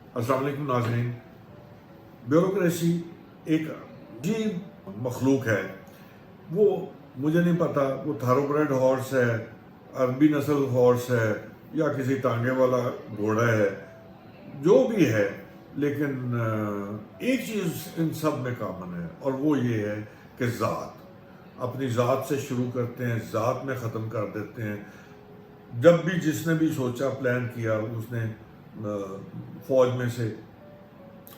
अस्सलाम वालेकुम नाज़रीन। ब्यूरोक्रेसी एक अजीब मखलूक है। वो मुझे नहीं पता वो थारोब्रेड हॉर्स है, अरबी नस्ल हॉर्स है, या किसी टांगे वाला घोड़ा है, जो भी है। लेकिन एक चीज़ इन सब में कॉमन है, और वो ये है कि ज़ात, अपनी ज़ात से शुरू करते हैं, ज़ात में ख़त्म कर देते हैं। जब भी जिसने भी सोचा, प्लान किया, उसने फ़ौज में से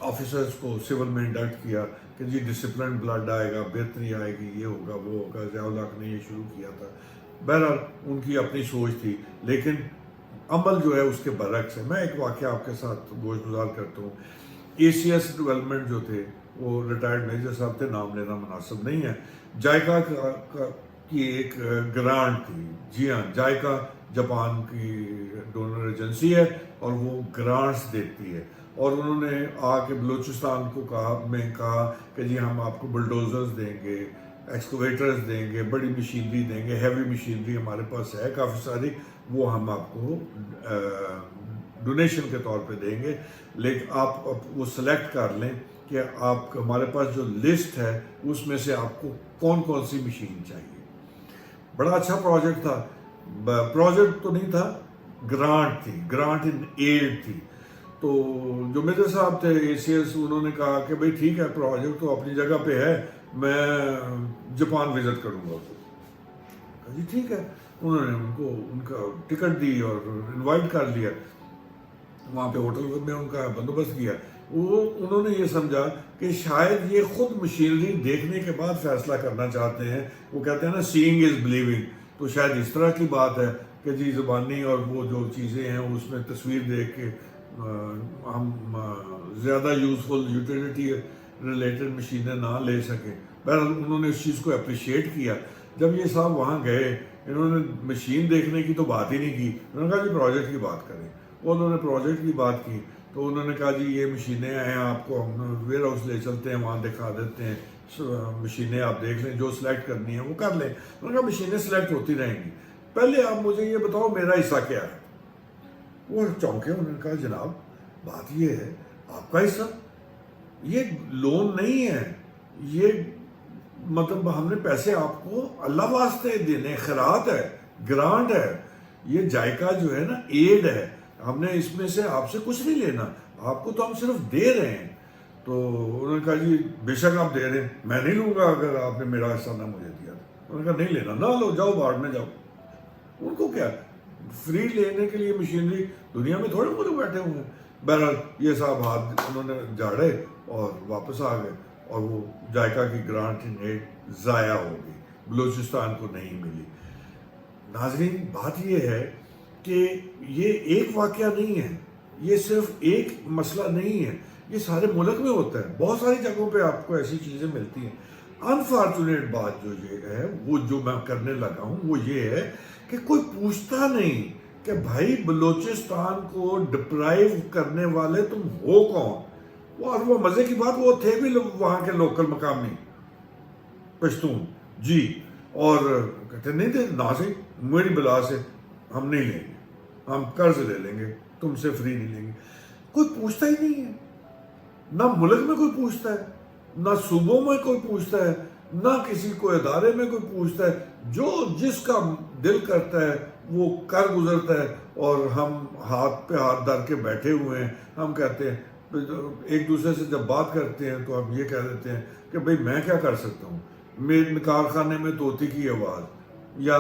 ऑफिसर्स को सिविल में इंडक्ट किया कि जी डिसिप्लिन ब्लड आएगा, बेहतरी आएगी, ये होगा वो होगा। ज़िया-उल हक ने ये शुरू किया था। बहरहाल उनकी अपनी सोच थी, लेकिन अमल जो है उसके बरक्स है। मैं एक वाक़या आपके साथ गोशगुजार करता हूँ। ACS डेवलपमेंट जो थे, वो रिटायर्ड मेजर साहब थे, नाम लेना मुनासिब नहीं है। जायका की एक ग्रांट थी। जी हाँ, जायका जापान की डोनर एजेंसी है और वो ग्रांट्स देती है। और उन्होंने आके बलूचिस्तान को कहा कि जी हम आपको बुलडोज़र्स देंगे, एक्सकवेटर्स देंगे, बड़ी मशीनरी देंगे, हैवी मशीनरी हमारे पास है काफ़ी सारी, वो हम आपको डोनेशन के तौर पे देंगे। लेकिन आप वो सेलेक्ट कर लें कि आप, हमारे पास जो लिस्ट है उसमें से आपको कौन कौन सी मशीन चाहिए। बड़ा अच्छा प्रोजेक्ट था। प्रोजेक्ट तो नहीं था, ग्रांट थी, ग्रांट इन एड थी। तो जो मेजर साहब थे ACS, उन्होंने कहा कि भाई ठीक है, प्रोजेक्ट तो अपनी जगह पे है, मैं जापान विजिट करूंगा। कहा जी ठीक है। उन्होंने उनको उनका टिकट दी और इनवाइट कर लिया। वहाँ पे होटल में उनका बंदोबस्त किया। वो उन्होंने ये समझा कि शायद ये खुद मशीनरी देखने के बाद फैसला करना चाहते हैं। वो कहते हैं ना, सीइंग इज बिलीविंग। तो शायद इस तरह की बात है कि जी ज़बानी और वो जो चीज़ें हैं उसमें तस्वीर देख के हम ज़्यादा यूज़फुल यूटिलिटी रिलेटेड मशीनें ना ले सकें। बहरहाल उन्होंने उस चीज़ को अप्रिशिएट किया। जब ये साहब वहाँ गए, इन्होंने मशीन देखने की तो बात ही नहीं की। उन्होंने कहा जी प्रोजेक्ट की बात करें। उन्होंने प्रोजेक्ट की बात की तो उन्होंने कहा जी ये मशीनें हैं, आपको हम वेयर हाउस ले चलते हैं, वहाँ दिखा देते हैं, मशीनें आप देख लें, जो सिलेक्ट करनी है वो कर लें। उन्होंने कहा मशीनें सिलेक्ट होती रहेंगी, पहले आप मुझे ये बताओ मेरा हिस्सा क्या है। वो चौंके। उन्होंने कहा जनाब बात ये है, आपका हिस्सा ये लोन नहीं है, ये मतलब हमने पैसे आपको अल्लाह वास्ते देने, खैरात है, ग्रांट है, ये जायका जो है ना, एड है, हमने इसमें से आपसे कुछ नहीं लेना, आपको तो हम सिर्फ दे रहे हैं। तो उन्होंने कहा जी बेशक आप दे रहे हैं, मैं नहीं लूँगा अगर आपने मेरा हिस्सा ना मुझे दिया। उन्होंने कहा नहीं लेना ना लो, जाओ बाढ़ में जाओ। उनको क्या, फ्री लेने के लिए मशीनरी दुनिया में थोड़े बहुत बैठे हुए हैं। बहरहाल ये साहब हाथ उन्होंने झाड़े और वापस आ गए, और वो जायका की ग्रांट नेट ज़ाया हो गई, बलूचिस्तान को नहीं मिली। नाजरीन बात ये है कि ये एक वाकया नहीं है, ये सिर्फ एक मसला नहीं है, ये सारे मुल्क में होता है। बहुत सारी जगहों पे आपको ऐसी चीज़ें मिलती हैं। अनफॉर्चुनेट बात जो ये है, वो जो मैं करने लगा हूँ, वो ये है कि कोई पूछता नहीं कि भाई बलूचिस्तान को डिप्राइव करने वाले तुम हो कौन। और वो मज़े की बात, वो थे भी वहाँ के लोकल मकामी पश्तून जी, और कहते नहीं थे ना से मेरी बला से हम नहीं लेंगे, हम कर्ज ले लेंगे, तुमसे फ्री नहीं लेंगे। कोई पूछता ही नहीं है, ना मुल्क में कोई पूछता है, ना सूबों में कोई पूछता है, ना किसी को इदारे में कोई पूछता है। जो जिसका दिल करता है वो कर गुजरता है, और हम हाथ पे हाथ धर के बैठे हुए हैं। हम कहते हैं, एक दूसरे से जब बात करते हैं तो हम ये कह देते हैं कि भाई मैं क्या कर सकता हूँ, मेरे कारखाने में तोती की आवाज़, या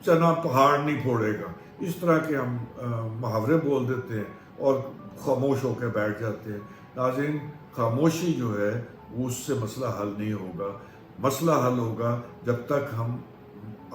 चना पहाड़ नहीं फोड़ेगा, इस तरह के हम मुहावरे बोल देते हैं और खामोश होकर बैठ जाते हैं। नाज़रीन खामोशी जो है उससे मसला हल नहीं होगा। मसला हल होगा जब तक हम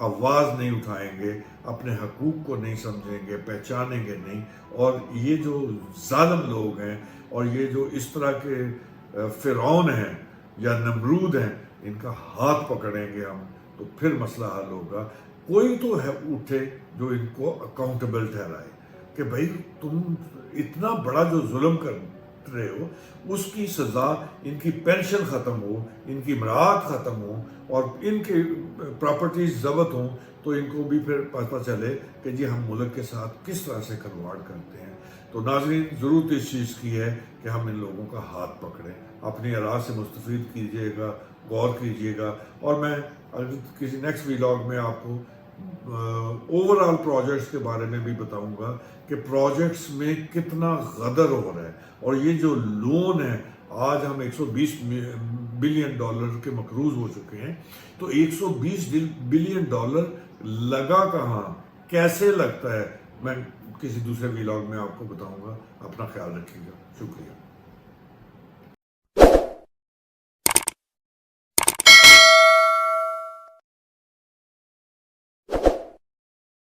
आवाज़ नहीं उठाएंगे, अपने हकूक़ को नहीं समझेंगे, पहचानेंगे नहीं। और ये जो जालिम लोग हैं और ये जो इस तरह के फ़िरौन हैं या नमरूद हैं, इनका हाथ पकड़ेंगे हम, तो फिर मसला हल होगा। कोई तो है उठे जो इनको अकाउंटेबल ठहराए कि भाई तुम इतना बड़ा जो जुल्म कर रहे हो, उसकी सज़ा, इनकी पेंशन ख़त्म हो, इनकी मराहत ख़त्म हो, और इनके प्रॉपर्टीज ज़ब्त हों, तो इनको भी फिर पता चले कि जी हम मुल्क के साथ किस तरह से खिलवाड़ करते हैं। تو ناظرین ضرورت اس چیز کی ہے کہ ہم ان لوگوں کا ہاتھ پکڑیں، اپنی آراء سے مستفید کیجیے گا، غور کیجیے گا، اور میں اگر کسی نیکسٹ ویلاگ میں آپ کو اوور آل پروجیکٹس کے بارے میں بھی بتاؤں گا کہ پروجیکٹس میں کتنا غدر ہو رہا ہے، اور یہ جو لون ہے آج ہم $120 بلین کے مقروض ہو چکے ہیں، تو $120 بلین لگا کہاں، کیسے لگتا ہے، میں کسی دوسرے ویلاگ میں آپ کو بتاؤں گا۔ اپنا خیال رکھیے گا، شکریہ۔